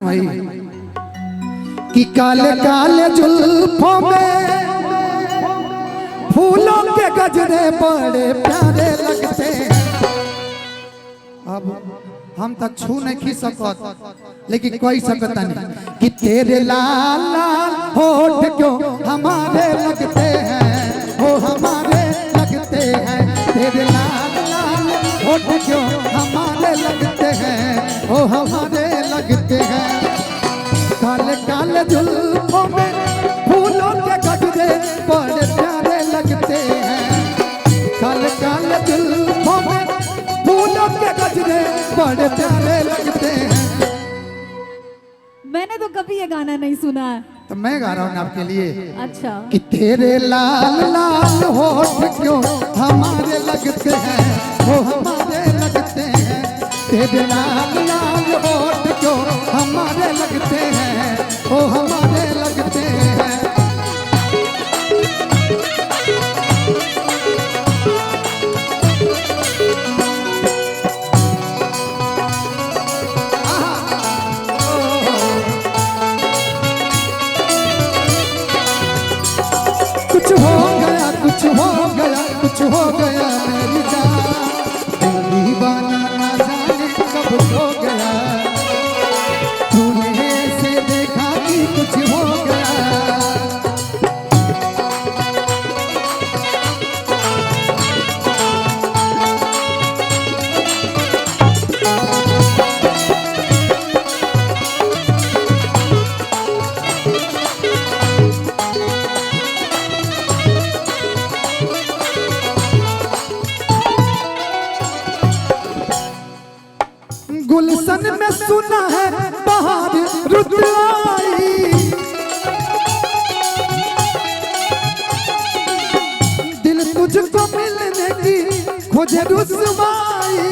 वही कि काले काले जुल्फों में फूलों के गजरे बड़े प्यारे लगते हैं। अब हम तक छू नहीं सकत लेकिन कोई सकता नहीं कि तेरे लाल लाल होठ क्यों हमारे लगते हैं, वो हमारे लगते हैं। तेरे लाल लाल होठ क्यों हमारे लगते हैं, वो हमारे लगते हैं। काले काले जुल्फों में फूलों के गजरे बड़े प्यारे लगते हैं। काले काले जुल्फों में फूलों के गजरे बड़े प्यारे लगते हैं। मैंने तो कभी ये गाना नहीं सुना है, तो मैं गा रहा हूँ आपके लिए। अच्छा कि तेरे लाल लाल होठ क्यों हमारे लगते हैं, वो हमारे लगते हैं। तेरे लाल लाल होठ क्यों हमारे लगते हैं, वो हमारे लगते हैं। कुछ हो गया, कुछ हो गया, कुछ हो गया मेरी जान। दिल दीवाना ना जाने कब हो गया। तूने से देखा कि कुछ हो गया। गुलशन में सुना है बाहर रुत आई, दिल तुझको मिलने की खोजे रुसवाई।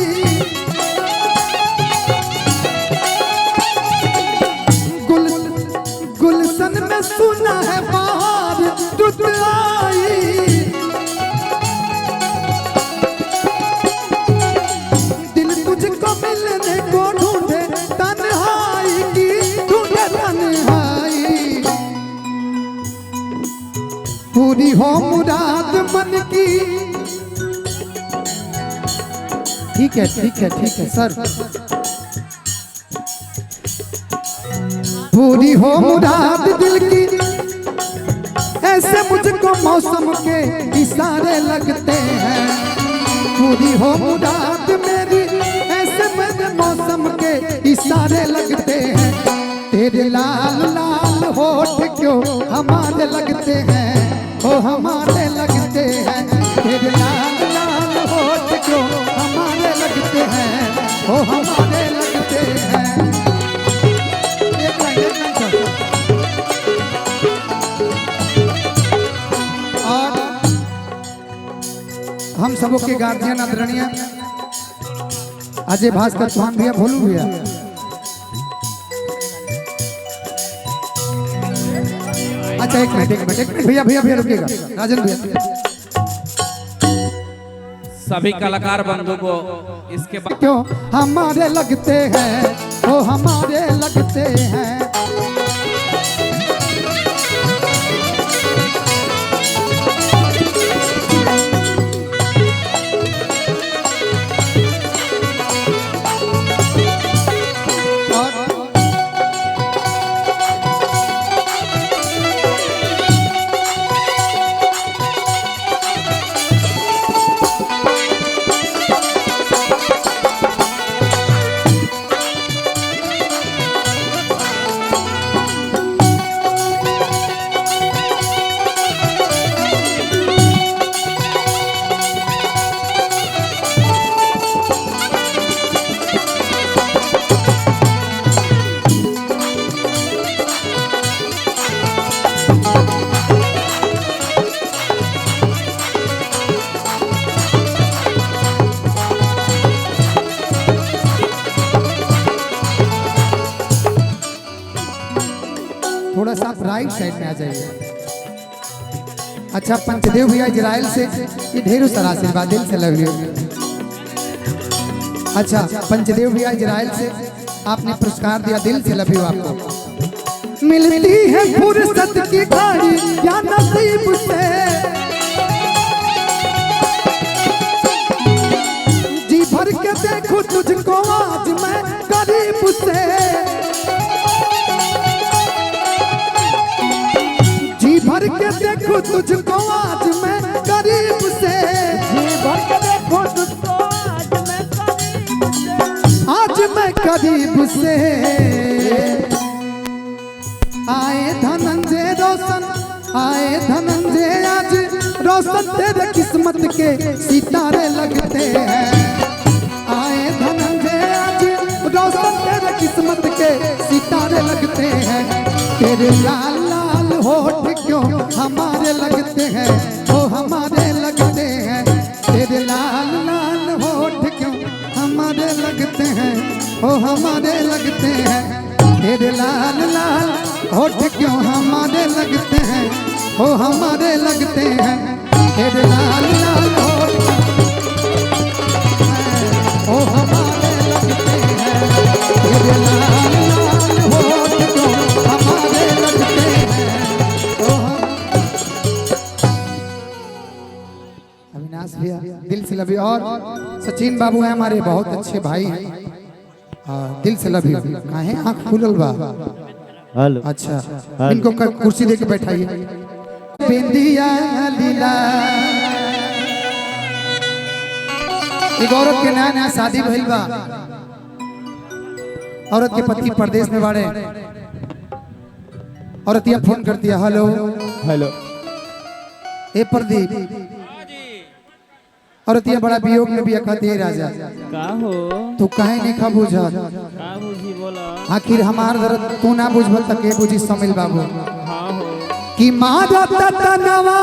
गुलशन में सुना है बाहर रुत आई, दिल तुझको मिलने को ढूंढे तन्हाई की, ढूंढे तन्हाई। पूरी हो मुराद मन की। ठीक है ठीक है ठीक है सर। पूरी हो मुराद दिल की, ऐसे मुझको मौसम के इशारे लगते हैं। पूरी हो मुराद मेरी, ऐसे मेरे मौसम के इशारे लगते हैं। तेरे लाल लाल होठ क्यों हमारे लगते हैं, ओ हमारे लगते हैं। तेरे लाल लाल होठ क्यों हमारे लगते हैं, ओ हमारे लगते हैं। एक लाइन सर। और हम सबों के गार्जियन आदरणीय अजय भास्कर चौहान भैया, भोलू भैया, अच्छा एक मिनट भैया भैया भैया रुकिएगा। राजन भैया, सभी कलाकार बंधु को इसके बाद क्यों हमारे लगते हैं, वो हमारे लगते हैं। थोड़ा सा आप राइट साइड में आ जाइए। अच्छा पंचदेव भैया इजराइल से, ये ढेर सारा आशीर्वाद दिल से लव यू। अच्छा पंचदेव भैया इजराइल से आपने पुरस्कार दिया, दिल से लव यू आपको। मिलती है फुर्सत की घड़ी या नसीब से, जी भर के देखूं तुझको आज मैं करीब से, जी भर के देखूं तुझको आज मैं करीब से, जी भर के देखूं तुझको आज मैं करीब से। आए धनंजय रोशन, आए धनंजय आज रोशन तेरे किस्मत के सितारे लगते हैं। आए धनंजय आज रोशन तेरे किस्मत के सितारे लगते हैं। तेरे लाल लाल होठ क्यों हमारे लगते हैं, ओ हमारे लगते हैं। तेरे लाल लाल होठ क्यों हमारे लगते हैं, ओ हमारे लगते हैं। तेरे लाल लाल होठ क्यों हमारे लगते हैं, ओ हमारे लगते हैं। तेरे लाल लाल होठ ओ हमारे लगते हैं। तेरे लाल लाल होठ क्यों हमारे लगते हैं, ओ अविनाश भैया दिल से लव यू। और सचिन बाबू हैं हमारे बहुत अच्छे भाई हैं, दिल से लव यू। कहाँ है, आँख खुलल बा। हेलो। अच्छा इनको कुर्सी दे के बैठाइए। बिंदिया लीला, एक औरत के नया नया शादी भइल बा, औरत के पति परदेश में बाड़े, औरत यह फोन करती है, हेलो हेलो। ए प्रदीप, औरत यह बड़ा वियोग में भी कहती है, राजा का हो तू कहे नहीं खा बुझा, का बुझी बोला। आखिर हमार दर्द तू ना बुझब तक के बुझी समिल बाबू। हाँ हो कि मारा तनवा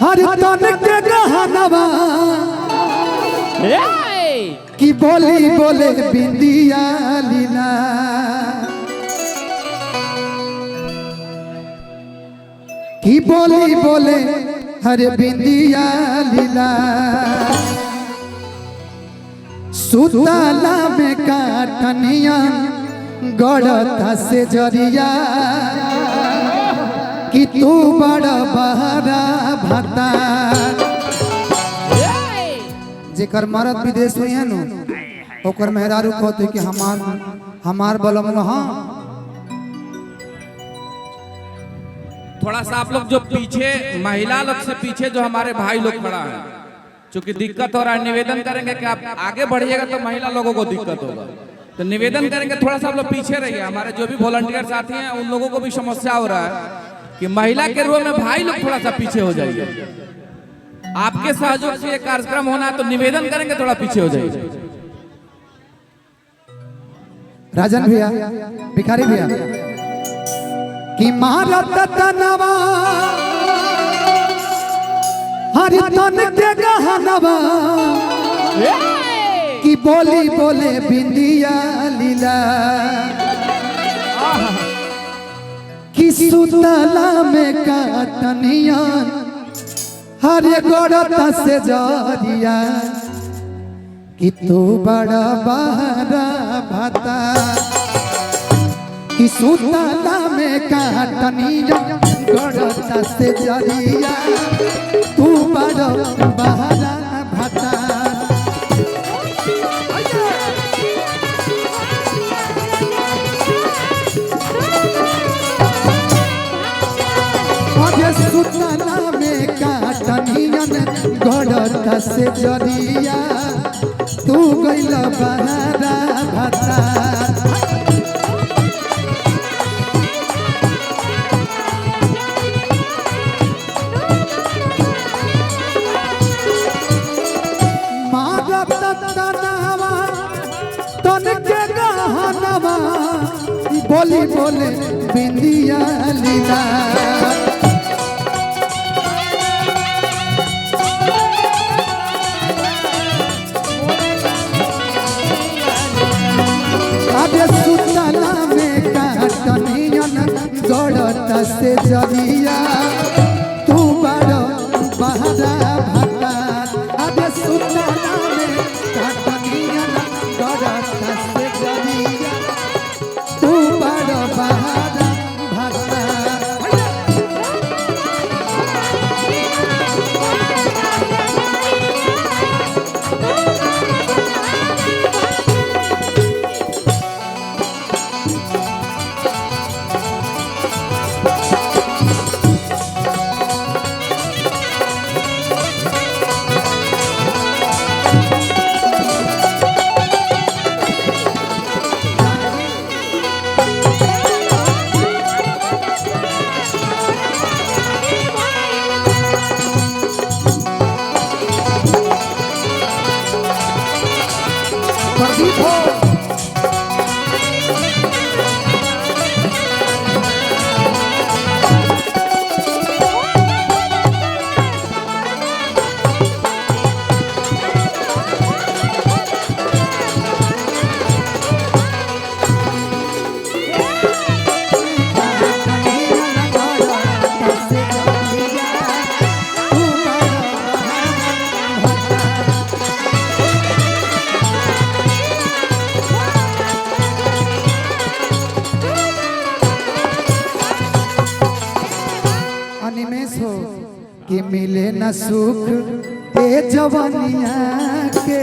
हर तन के गहनवा, कि बोली बोले बिंदिया लीला, कि बोली बोले हरे बिंदिया लीला। सुतला में काटनिया गड़ता से जरिया, कि तू बड़ा बहरा भता। जेकर मरद विदेश हुई है नु, ओकर मेहरारू कहते कि हमार बलम न। हाँ थोड़ा सा आप लोग जो पीछे महिला लोग से पीछे जो हमारे भाई लोग खड़ा है, चूंकि दिक्कत हो रहा है, निवेदन करेंगे कि आप आगे बढ़िएगा तो महिला लोगों को दिक्कत होगा, तो निवेदन करेंगे थोड़ा सा आप लोग पीछे रहिए। हमारे जो भी वॉलंटियर साथी हैं उन लोगों को भी समस्या हो रहा है कि महिला के रोल में भाई लोग थोड़ा सा पीछे हो जाइए। आपके सहयोग से ये कार्यक्रम होना है तो निवेदन करेंगे थोड़ा पीछे हो जाइए। राजन भैया, भिखारी भैया, कि मारत तनवा हर तन के गहनवा, कि बोली बोले बिंदिया लीला, कि सुतला में काटनिया हर गोड़ता से जरिया, कि तू बड़ा बहरा भता। कि सुतला में काटनिया गड़ता से जरिया, तू बड़ा बहरा भता। अरे सुतला में काटनिया गड़ता से जरिया, तू गइल बहरा भता। बोली बोले बिंदिया लीला, अरे सुतला में काटनिया गड़ता से जरिया, तू बड़ा बहरा भता। अरे सुतला में काटनिया न सुख ए जवनिया के